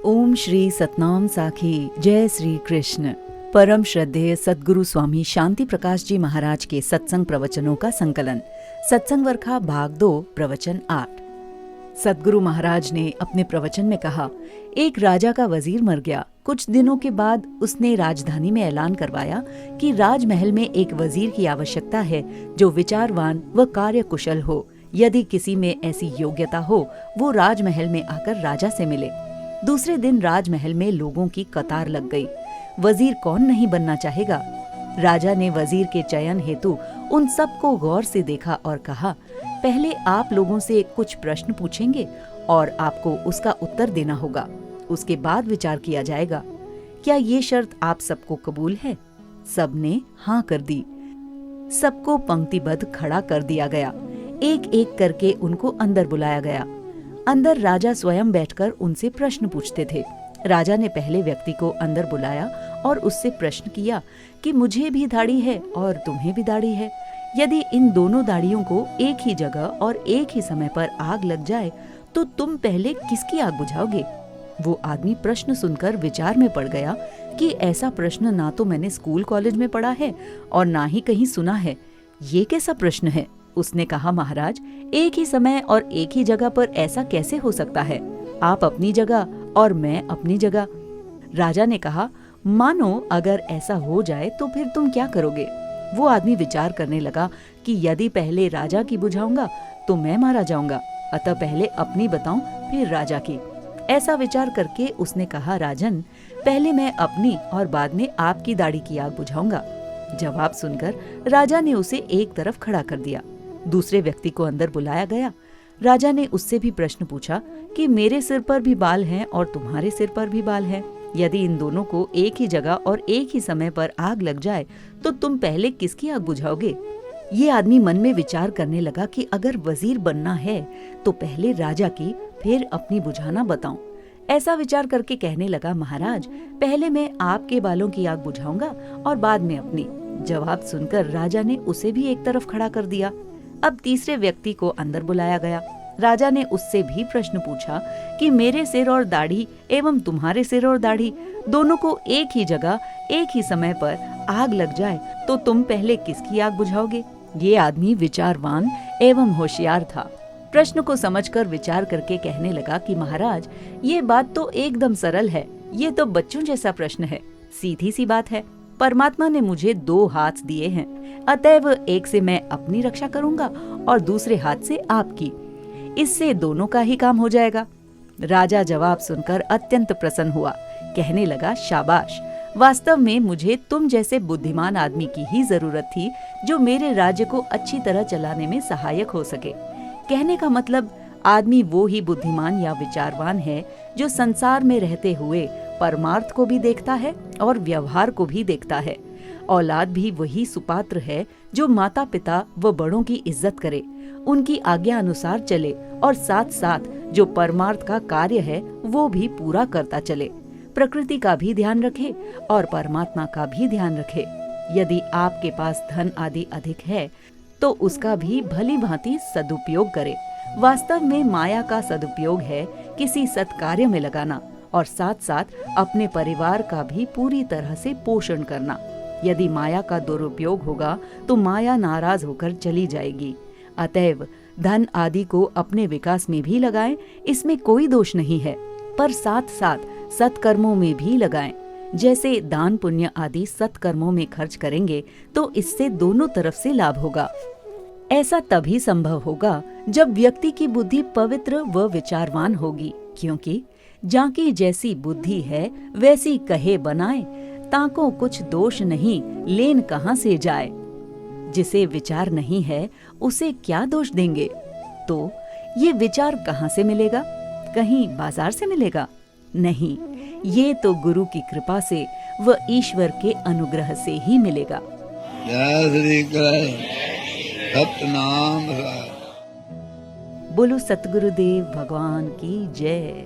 ओम श्री सतनाम साखी। जय श्री कृष्ण। परम श्रद्धेय सद्गुरु स्वामी शांति प्रकाश जी महाराज के सत्संग प्रवचनों का संकलन। सत्संग वर्खा भाग 2 प्रवचन 8। सद्गुरु महाराज ने अपने प्रवचन में कहा, एक राजा का वजीर मर गया। कुछ दिनों के बाद उसने राजधानी में ऐलान करवाया कि राजमहल में एक वजीर की आवश्यकता है जो विचारवान व कार्यकुशल हो। यदि किसी में ऐसी योग्यता हो वो राजमहल में आकर राजा से मिले। दूसरे दिन राजमहल में लोगों की कतार लग गई। वजीर कौन नहीं बनना चाहेगा। राजा ने वजीर के चयन हेतु उन सबको गौर से देखा और कहा, पहले आप लोगों से कुछ प्रश्न पूछेंगे और आपको उसका उत्तर देना होगा। उसके बाद विचार किया जाएगा। क्या ये शर्त आप सबको कबूल है? सबने हाँ कर दी। सबको पंक्तिबद्ध खड़ा कर दिया गया। एक एक करके उनको अंदर बुलाया गया। अंदर राजा स्वयं बैठकर उनसे प्रश्न पूछते थे। राजा ने पहले व्यक्ति को अंदर बुलाया और उससे प्रश्न किया कि मुझे भी दाढ़ी है और तुम्हें भी दाढ़ी है। यदि इन दोनों दाढ़ियों को एक ही जगह और एक ही समय पर आग लग जाए तो तुम पहले किसकी आग बुझाओगे? वो आदमी प्रश्न सुनकर विचार में पड़ गया कि ऐसा प्रश्न ना तो मैंने स्कूल कॉलेज में पढ़ा है और ना ही कहीं सुना है। ये कैसा प्रश्न है? उसने कहा, महाराज, एक ही समय और एक ही जगह पर ऐसा कैसे हो सकता है? आप अपनी जगह और मैं अपनी जगह। राजा ने कहा, मानो अगर ऐसा हो जाए तो फिर तुम क्या करोगे? वो आदमी विचार करने लगा कि यदि पहले राजा की बुझाऊंगा तो मैं मारा जाऊंगा, अतः पहले अपनी बताऊं फिर राजा की। ऐसा विचार करके उसने कहा, राजन, पहले मैं अपनी और बाद में आपकी दाढ़ी की आग बुझाऊंगा। जवाब सुनकर राजा ने उसे एक तरफ खड़ा कर दिया। दूसरे व्यक्ति को अंदर बुलाया गया। राजा ने उससे भी प्रश्न पूछा कि मेरे सिर पर भी बाल हैं और तुम्हारे सिर पर भी बाल हैं। यदि इन दोनों को एक ही जगह और एक ही समय पर आग लग जाए तो तुम पहले किसकी आग बुझाओगे? ये आदमी मन में विचार करने लगा कि अगर वजीर बनना है तो पहले राजा की फिर अपनी बुझाना बताऊं। ऐसा विचार करके कहने लगा, महाराज, पहले मैं आपके बालों की आग बुझाऊंगा और बाद में अपनी। जवाब सुनकर राजा ने उसे भी एक तरफ खड़ा कर दिया। अब तीसरे व्यक्ति को अंदर बुलाया गया। राजा ने उससे भी प्रश्न पूछा कि मेरे सिर और दाढ़ी एवं तुम्हारे सिर और दाढ़ी दोनों को एक ही जगह एक ही समय पर आग लग जाए तो तुम पहले किसकी आग बुझाओगे? ये आदमी विचारवान एवं होशियार था। प्रश्न को समझकर विचार करके कहने लगा कि महाराज, ये बात तो एकदम सरल है। ये तो बच्चों जैसा प्रश्न है। सीधी सी बात है। परमात्मा ने मुझे 2 हाथ दिए हैं, अतएव एक से मैं अपनी रक्षा करूंगा और दूसरे हाथ से आपकी। इससे दोनों का ही काम हो जाएगा। राजा जवाब सुनकर अत्यंत प्रसन्न हुआ। कहने लगा, शाबाश, वास्तव में मुझे तुम जैसे बुद्धिमान आदमी की ही जरूरत थी जो मेरे राज्य को अच्छी तरह चलाने में सहायक हो सके। कहने का मतलब, आदमी वो ही बुद्धिमान या विचारवान है जो संसार में रहते हुए परमार्थ को भी देखता है और व्यवहार को भी देखता है। औलाद भी वही सुपात्र है जो माता पिता व बड़ों की इज्जत करे, उनकी आज्ञा अनुसार चले और साथ साथ जो परमार्थ का कार्य है वो भी पूरा करता चले, प्रकृति का भी ध्यान रखे और परमात्मा का भी ध्यान रखे। यदि आपके पास धन आदि अधिक है तो उसका भी भली भांति सदुपयोग करे। वास्तव में माया का सदुपयोग है किसी सत्कार्य में लगाना और साथ साथ अपने परिवार का भी पूरी तरह से पोषण करना। यदि माया का दुरुपयोग होगा तो माया नाराज होकर चली जाएगी। अतएव धन आदि को अपने विकास में भी लगाएं, इसमें कोई दोष नहीं है, पर साथ साथ सत्कर्मों में भी लगाएं। जैसे दान पुण्य आदि सत्कर्मों में खर्च करेंगे तो इससे दोनों तरफ से लाभ होगा। ऐसा तभी संभव होगा जब व्यक्ति की बुद्धि पवित्र व विचारवान होगी, क्योंकि जाकी जैसी बुद्धि है वैसी कहे बनाए, ताको कुछ दोष नहीं लेन कहाँ से जाए। जिसे विचार नहीं है उसे क्या दोष देंगे? तो ये विचार कहाँ से मिलेगा? कहीं बाजार से मिलेगा? नहीं, ये तो गुरु की कृपा से व ईश्वर के अनुग्रह से ही मिलेगा। जय श्री कृष्ण। सतनाम। बोलो सतगुरुदेव भगवान की जय।